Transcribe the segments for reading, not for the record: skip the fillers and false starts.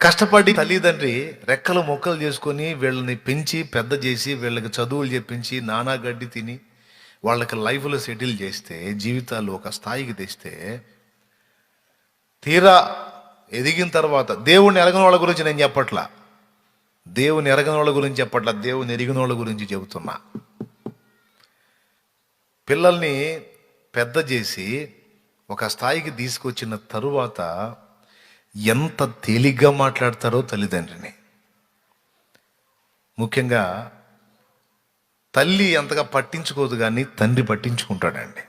కష్టపడి తల్లిదండ్రి రెక్కలు మొక్కలు చేసుకొని వీళ్ళని పెంచి పెద్ద చేసి వీళ్ళకి చదువులు చెప్పించి నానా గడ్డి తిని వాళ్ళకి లైఫ్లో సెటిల్ చేస్తే, జీవితాలు ఒక స్థాయికి తెస్తే, తీరా ఎదిగిన తర్వాత దేవుణ్ణి ఎరగని వాళ్ళ గురించి నేను చెప్పట్లా, దేవుని ఎరగని వాళ్ళ గురించి చెప్పట్లా, దేవుని ఎరిగిన వాళ్ళ గురించి చెబుతున్నా. పిల్లల్ని పెద్ద చేసి ఒక స్థాయికి తీసుకొచ్చిన తరువాత ఎంత తేలిగ్గా మాట్లాడతారో తల్లిదండ్రిని. ముఖ్యంగా తల్లి అంతగా పట్టించుకోదు, కానీ తండ్రి పట్టించుకుంటాడండి.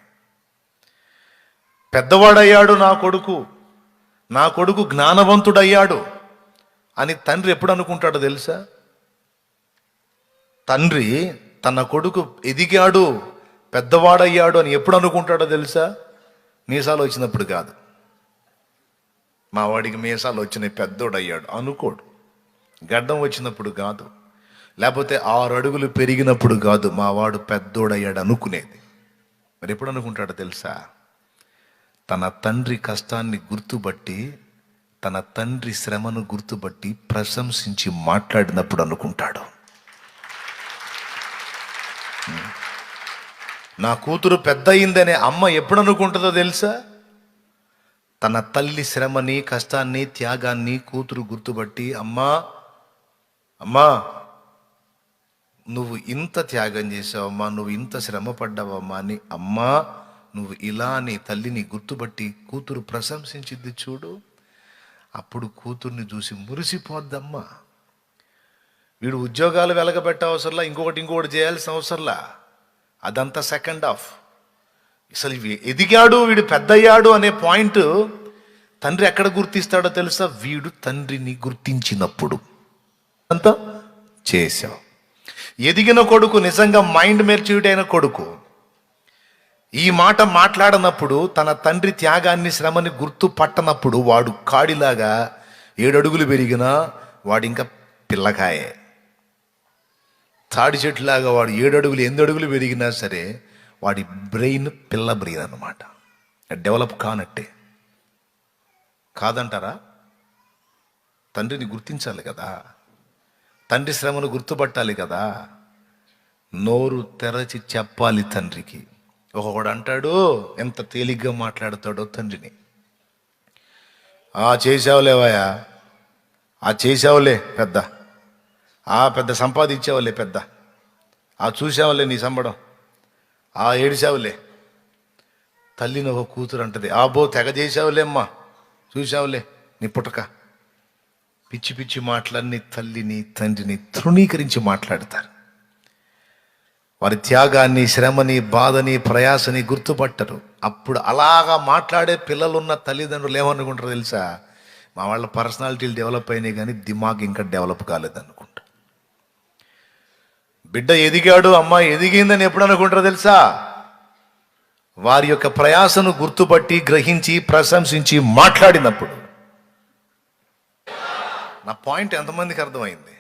పెద్దవాడయ్యాడు నా కొడుకు జ్ఞానవంతుడయ్యాడు అని తండ్రి ఎప్పుడు అనుకుంటాడో తెలుసా? తండ్రి తన కొడుకు ఎదిగాడు, పెద్దవాడయ్యాడు అని ఎప్పుడు అనుకుంటాడో తెలుసా? మీసాలు వచ్చినప్పుడు కాదు. మా వాడికి మీసాలు వచ్చినాయి, పెద్దోడయ్యాడు అనుకోడు. గడ్డం వచ్చినప్పుడు కాదు, లేకపోతే 6 అడుగులు పెరిగినప్పుడు కాదు, మా వాడు పెద్దోడయ్యాడు అనుకునేది. మరి ఎప్పుడు అనుకుంటాడో తెలుసా? తన తండ్రి కష్టాన్ని గుర్తుపట్టి, తన తండ్రి శ్రమను గుర్తుపట్టి ప్రశంసించి మాట్లాడినప్పుడు అనుకుంటాడు. నా కూతురు పెద్ద అయిందనే అమ్మ ఎప్పుడు అనుకుంటుందో తెలుసా? తన తల్లి శ్రమని, కష్టాన్ని, త్యాగాన్ని కూతురు గుర్తుపట్టి, అమ్మా నువ్వు ఇంత త్యాగం చేసావమ్మా, నువ్వు ఇంత శ్రమ పడ్డావమ్మా అని, అమ్మా నువ్వు ఇలా అని తల్లిని గుర్తుపట్టి కూతురు ప్రశంసించింది చూడు. అప్పుడు కూతుర్ని చూసి మురిసిపోద్దమ్మా. వీడు ఉద్యోగాలు వెలగబెట్టే అవసరంలా, ఇంకొకటి చేయాల్సిన అవసరంలా, అదంతా సెకండ్ హాఫ్. అసలు ఎదిగాడు, వీడు పెద్దయ్యాడు అనే పాయింట్ తండ్రి ఎక్కడ గుర్తిస్తాడో తెలుసా? వీడు తండ్రిని గుర్తించినప్పుడు అంతా చేశావు. ఎదిగిన కొడుకు, నిజంగా మైండ్ మెచ్యూర్డ్ అయిన కొడుకు ఈ మాట మాట్లాడనప్పుడు, తన తండ్రి త్యాగాన్ని, శ్రమని గుర్తుపట్టనప్పుడు, వాడు కాడిలాగా 7 అడుగులు పెరిగినా వాడు ఇంకా పిల్లకాయే. తాడి చెట్టులాగా వాడు 7 అడుగులు 8 అడుగులు పెరిగినా సరే వాడి బ్రెయిన్ పిల్ల బ్రెయిన్ అన్నమాట, డెవలప్ కానట్టే. కాదంటారా? తండ్రిని గుర్తించాలి కదా, తండ్రి శ్రమను గుర్తుపట్టాలి కదా, నోరు తెరచి చెప్పాలి తండ్రికి. ఒకడు అంటాడు, ఎంత తేలిగ్గా మాట్లాడతాడో తండ్రిని. చేసావులేవయ్యా, చేసావులే పెద్ద, పెద్ద సంపాదించావులే పెద్ద, చూసావులే నీ సంబడం, ఏడిసావులే. తల్లిని ఒక కూతురు అంటది, తెగ చేసావులే అమ్మా, చూసావులే నీ పుట్టక. పిచ్చి పిచ్చి మాటలన్నీ తల్లిని తండ్రిని తృణీకరించి మాట్లాడతారు. వారి త్యాగాన్ని, శ్రమని, బాధని, ప్రయాసని గుర్తుపట్టరు. అప్పుడు అలాగా మాట్లాడే పిల్లలున్న తల్లిదండ్రులు ఏమనుకుంటారో తెలుసా? మా వాళ్ళ పర్సనాలిటీలు డెవలప్ అయినాయి కానీ దిమాగ్ ఇంకా డెవలప్ కాలేదనుకుంటా. బిడ్డ ఎదిగాడు, అమ్మాయి ఎదిగిందని ఎప్పుడు అనుకుంటారో తెలుసా? వారి యొక్క ప్రయాసను గుర్తుపట్టి, గ్రహించి, ప్రశంసించి మాట్లాడినప్పుడు. నా పాయింట్ ఎంతమందికి అర్థమైంది?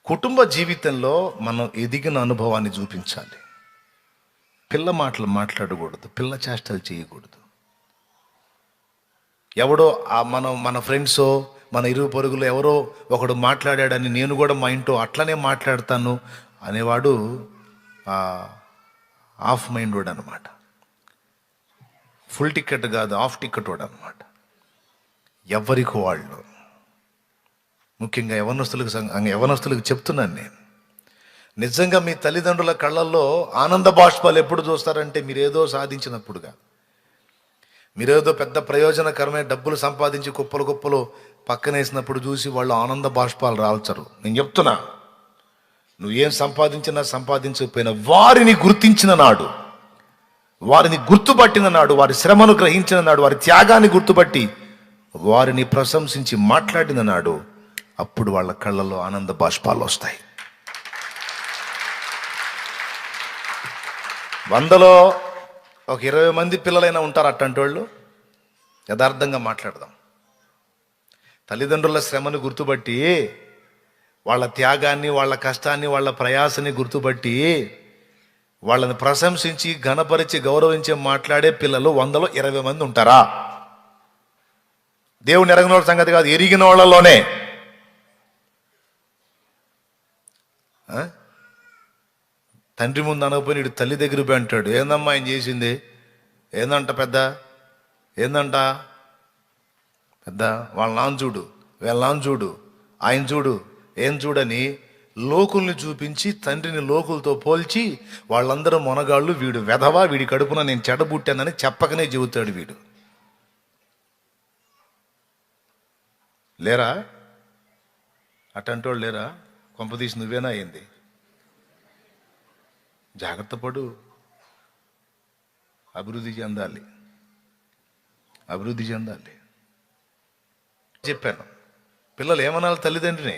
కుటుంబ జీవితంలో మనం ఎదిగిన అనుభవాన్ని చూపించాలి. పిల్ల మాటలు మాట్లాడకూడదు, పిల్ల చేష్టలు చేయకూడదు. ఎవడో మన ఫ్రెండ్సో, మన ఇరుగు పొరుగులో ఎవరో ఒకడు మాట్లాడాడని నేను కూడా మా ఇంట్లో అట్లనే మాట్లాడతాను అనేవాడు ఆఫ్ మైండ్ వాడు అనమాట. ఫుల్ టికెట్ కాదు, ఆఫ్ టికెట్ వాడు అనమాట. ఎవరికి వాళ్ళు, ముఖ్యంగా యవనస్తులకు చెప్తున్నాను నేను, నిజంగా మీ తల్లిదండ్రుల కళ్ళల్లో ఆనంద బాష్పాలు ఎప్పుడు చూస్తారంటే మీరేదో సాధించినప్పుడుగా, మీరేదో పెద్ద ప్రయోజనకరమైన డబ్బులు సంపాదించి కుప్పలు పక్కనేసినప్పుడు చూసి వాళ్ళు ఆనంద బాష్పాలు రాల్చరు. నేను చెప్తున్నా, నువ్వేం సంపాదించకపోయినా వారిని గుర్తించిన నాడు, వారిని గుర్తుపట్టిన నాడు, వారి శ్రమను గ్రహించిన నాడు, వారి త్యాగాన్ని గుర్తుపట్టి వారిని ప్రశంసించి మాట్లాడిన నాడు, అప్పుడు వాళ్ళ కళ్ళల్లో ఆనంద బాష్పాలు వస్తాయి. 100లో ఒక 20 మంది పిల్లలైనా ఉంటారు అట్టంటి వాళ్ళు. యథార్థంగా మాట్లాడదాం. తల్లిదండ్రుల శ్రమను గుర్తుపట్టి, వాళ్ళ త్యాగాన్ని, వాళ్ళ కష్టాన్ని, వాళ్ళ ప్రయాసని గుర్తుపట్టి వాళ్ళని ప్రశంసించి, ఘనపరిచి, గౌరవించి మాట్లాడే పిల్లలు 100లో 20 మంది ఉంటారా? దేవుని ఎరగిన వాళ్ళ సంగతి కాదు, ఎరిగిన వాళ్ళలోనే. తండ్రి ముందు అనకపోయి ఇటు తల్లి దగ్గర పోయి అంటాడు, ఏందమ్మా ఆయన చేసింది, ఏందంట పెద్ద, ఏందంట పెద్ద, వాళ్ళ నాన్న చూడు, వీళ్ళ నాన్న చూడు, ఆయన చూడు, ఏం చూడని లోకుల్ని చూపించి తండ్రిని లోకులతో పోల్చి వాళ్ళందరూ మొనగాళ్ళు, వీడు వెధవా, వీడి కడుపున నేను చెడబుట్టానని చెప్పకనే చెబుతాడు వీడు. లేరా అటంటోళ్ళు? లేరా? కొంపదీసి నువ్వేనా అయింది? జాగ్రత్త పడు, అభివృద్ధి చెందాలి, అభివృద్ధి చెందాలి. చెప్పాను, పిల్లలు ఏమనాలి తల్లిదండ్రిని,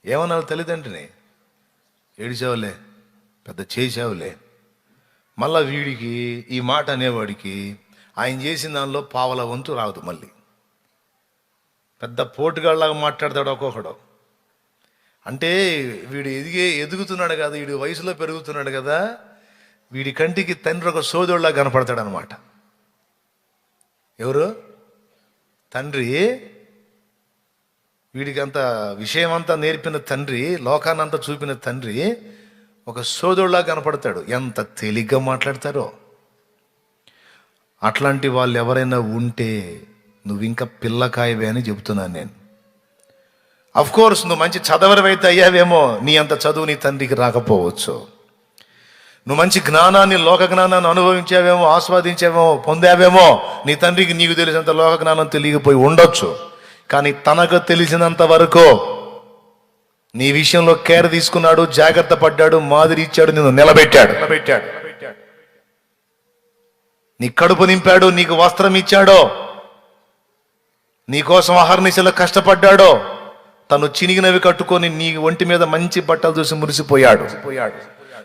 ఏమనాలి తల్లిదండ్రిని? ఏడిచావులే, పెద్ద చేసావులే. మళ్ళా వీడికి ఈ మాట అనేవాడికి ఆయన చేసిన దానిలో పావల వంతు రాదు. మళ్ళీ పెద్ద పోటుగాళ్ళలాగా మాట్లాడతాడు ఒక్కొక్కడు. అంటే వీడు ఎదుగుతున్నాడు కదా, వీడు వయసులో పెరుగుతున్నాడు కదా, వీడి కంటికి తండ్రి ఒక సోదరులా కనపడతాడు అనమాట. ఎవరు? తండ్రి. వీడికి అంత విషయం అంతా నేర్పిన తండ్రి, లోకాన్నంతా చూపిన తండ్రి ఒక సోదరులా కనపడతాడు. ఎంత తేలిగ్గా మాట్లాడతారో. అట్లాంటి వాళ్ళు ఎవరైనా ఉంటే నువ్వు ఇంకా పిల్లకాయవే అని చెబుతున్నాను నేను. అఫ్ కోర్స్ నువ్వు మంచి చదవరవైతే అయ్యావేమో, నీ అంత చదువు నీ తండ్రికి రాకపోవచ్చు. నువ్వు మంచి జ్ఞానాన్ని, లోక జ్ఞానాన్ని అనుభవించావేమో, ఆస్వాదించావేమో, పొందావేమో, నీ తండ్రికి నీకు తెలిసినంత లోక జ్ఞానం తెలియకపోయి ఉండొచ్చు. కానీ తనకు తెలిసినంత వరకు నీ విషయంలో కేర్ తీసుకున్నాడు, జాగ్రత్త పడ్డాడు, మాదిరి ఇచ్చాడు, నిన్ను నిలబెట్టాడు. నీ కడుపు నింపాడు, నీకు వస్త్రం ఇచ్చాడో, నీకోసం అహర్నిశలో కష్టపడ్డాడో, తను చినిగినవి కట్టుకొని నీ ఒంటి మీద మంచి బట్టలు చూసి మురిసిపోయాడు.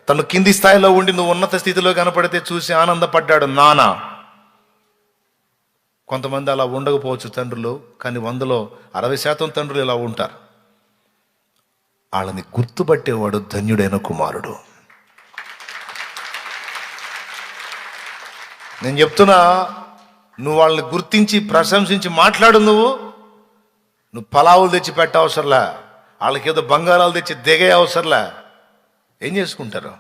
తను కింది స్థాయిలో ఉండి నువ్వు ఉన్నత స్థితిలో కనపడితే చూసి ఆనందపడ్డాడు నాన్న. కొంతమంది అలా ఉండకపోవచ్చు తండ్రులు, కానీ 100లో 60% తండ్రులు ఇలా ఉంటారు. వాళ్ళని గుర్తుపట్టేవాడు ధన్యుడైన కుమారుడు. నేను చెప్తున్నా, నువ్వు వాళ్ళని గుర్తించి ప్రశంసించి మాట్లాడు. నువ్వు పలావులు తెచ్చి పెట్ట అవసరంలా, వాళ్ళకి ఏదో బంగారాలు తెచ్చి దిగే అవసరంలా. ఏం చేసుకుంటారు?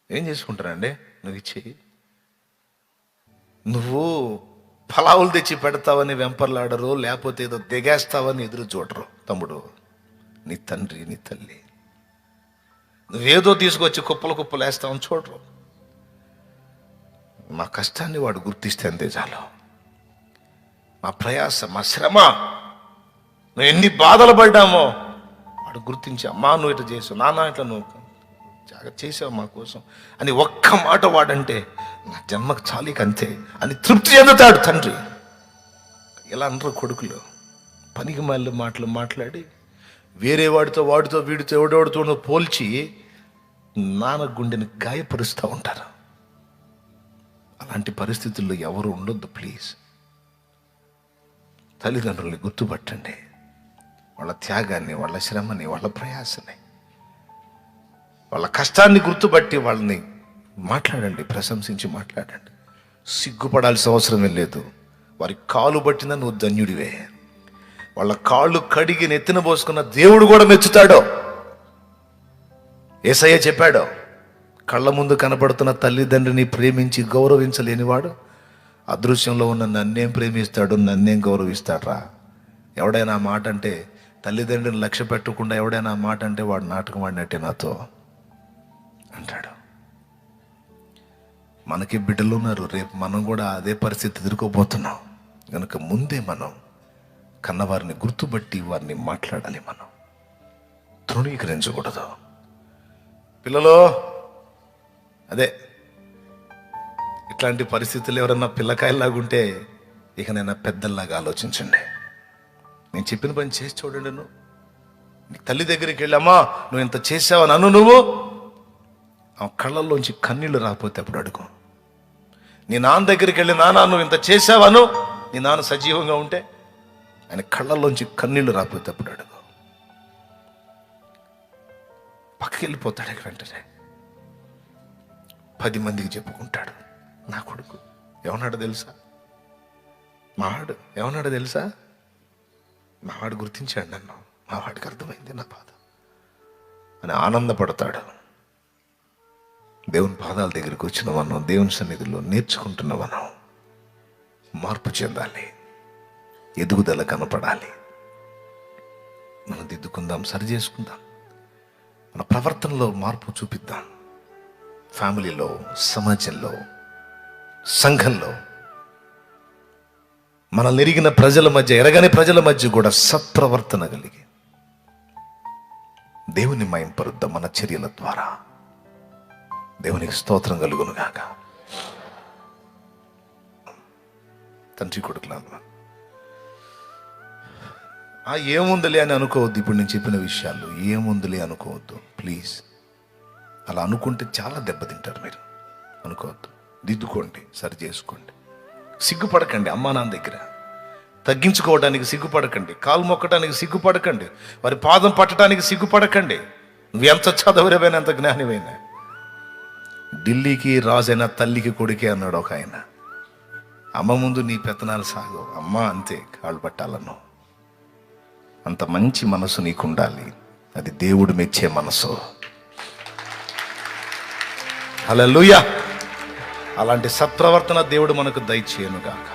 ఏం చేసుకుంటారండి? నువ్వు ఇచ్చి నువ్వు ఫలావులు తెచ్చి పెడతావని వెంపర్లాడరు, లేకపోతే ఏదో దిగేస్తావని ఎదురు చూడరు. తమ్ముడు, నీ తండ్రి, నీ తల్లి నువ్వేదో తీసుకొచ్చి కుప్పలు కుప్పలు వేస్తావని చూడరు. మా కష్టాన్ని వాడు గుర్తిస్తే అంతే చాలు. మా ప్రయాస, మా శ్రమ, నువ్వు ఎన్ని బాధలు పడ్డామో వాడు గుర్తించి, అమ్మా నువ్వు ఇట్లా చేసావు, నాన్న ఇట్లా నువ్వు జాగ్రత్త చేసావు మా కోసం అని ఒక్క మాట వాడంటే నా జన్మకు చాలిక అంతే అని తృప్తి చెందుతాడు తండ్రి. ఇలా అనరు కొడుకులు. పనికి మళ్ళీ మాటలు మాట్లాడి వేరే వాడితో వీడితో ఎవడెవడితోనో పోల్చి నాన్న గుండెని గాయపరుస్తూ ఉంటారు. అలాంటి పరిస్థితుల్లో ఎవరు ఉండొద్దు ప్లీజ్. తల్లిదండ్రుల్ని గుర్తుపట్టండి, వాళ్ళ త్యాగాన్ని, వాళ్ళ శ్రమని, వాళ్ళ ప్రయాసని, వాళ్ళ కష్టాన్ని గుర్తుపట్టి వాళ్ళని మాట్లాడండి, ప్రశంసించి మాట్లాడండి. సిగ్గుపడాల్సిన అవసరమే లేదు. వారి కాలు పట్టినా నువ్వు ధన్యుడివే. వాళ్ళ కాళ్ళు కడిగి నెత్తిన పోసుకున్న దేవుడు కూడా మెచ్చుతాడో. యేసయ్య చెప్పాడో, కళ్ళ ముందు కనపడుతున్న తల్లిదండ్రిని ప్రేమించి గౌరవించలేనివాడు అదృశ్యంలో ఉన్న నన్నేం ప్రేమిస్తాడు, నన్నేం గౌరవిస్తాడ్రా. ఎవడైనా మాట అంటే, తల్లిదండ్రిని లక్ష్య పెట్టకుండా ఎవడైనా మాట అంటే వాడు నాటకం ఆడినట్టే నాతో అంటాడు. మనకి బిడ్డలు ఉన్నారు, రేపు మనం కూడా అదే పరిస్థితి ఎదుర్కోబోతున్నాం. కనుక ముందే మనం కన్నవారిని గుర్తుపట్టి వారిని మాట్లాడాలి, మనం తృణీకరించకూడదు. పిల్లలు, అదే ఇట్లాంటి పరిస్థితులు ఎవరన్నా పిల్లకాయలాగుంటే ఇక నేను పెద్దల్లాగా ఆలోచించండి. నేను చెప్పిన పని చేసి చూడండి. నువ్వు నీ తల్లి దగ్గరికి వెళ్ళామా, నువ్వు ఇంత చేసావా నన్ను, నువ్వు ఆ కళ్ళల్లోంచి కన్నీళ్ళు రాకపోతే అప్పుడు అడుగు. నీ నాన్న దగ్గరికి వెళ్ళి, నాన్న నువ్వు ఇంత చేసావాను, నీ నాన్న సజీవంగా ఉంటే ఆయన కళ్ళల్లోంచి కన్నీళ్ళు రాకపోతే అప్పుడు అడుగు. పక్కకి వెళ్ళిపోతాడు వెంటనే. 10 మందికి చెప్పుకుంటాడు, నా కొడుకు ఏమన్నాడు తెలుసా, మావాడు ఏమన్నాడు తెలుసా? మావాడు గుర్తించాడు నన్ను, మావాడికి అర్థమైంది నా బాధ అని ఆనందపడతాడు. దేవుని పాదాల దగ్గరికి వచ్చిన మనం, దేవుని సన్నిధిలో నేర్చుకుంటున్న మనం మార్పు చెందాలి, ఎదుగుదల కనపడాలి. మనం దిద్దుకుందాం, సరి చేసుకుందాం, మన ప్రవర్తనలో మార్పు చూపిద్దాం. ఫ్యామిలీలో, సమాజంలో, సంఘంలో, మనల్ని ఎరిగిన ప్రజల మధ్య, ఎరగని ప్రజల మధ్య కూడా సత్ప్రవర్తన కలిగి దేవుని మయంపరుద్దాం మన చర్యల ద్వారా. దేవునికి స్తోత్రం కలుగునుగాక. తండ్రి కొడుకులారా, ఏముందిలే అని అనుకోవద్దు. ఇప్పుడు నేను చెప్పిన విషయాలు ఏముందిలే అనుకోవద్దు ప్లీజ్. అలా అనుకుంటే చాలా దెబ్బతింటారు మీరు. అనుకోవద్దు, దిద్దుకోండి, సరి చేసుకోండి. సిగ్గుపడకండి అమ్మా నాన్న దగ్గర, తగ్గించుకోవడానికి సిగ్గుపడకండి, కాలు మొక్కడానికి సిగ్గుపడకండి, వారి పాదం పట్టడానికి సిగ్గుపడకండి. నువ్వు ఎంత చదవరవైనా, ఎంత జ్ఞానమైనా. ఢిల్లీకి రాజైన తల్లికి కొడుకే అన్నాడు ఒక ఆయన. అమ్మ ముందు నీ పెత్తనాలు సాగు, అమ్మ అంతే కాళ్ళు పట్టాలను. అంత మంచి మనసు నీకు ఉండాలి, అది దేవుడు మెచ్చే మనసు. హల్లెలూయా. అలాంటి సత్ప్రవర్తన దేవుడు మనకు దయచేయనుగాక.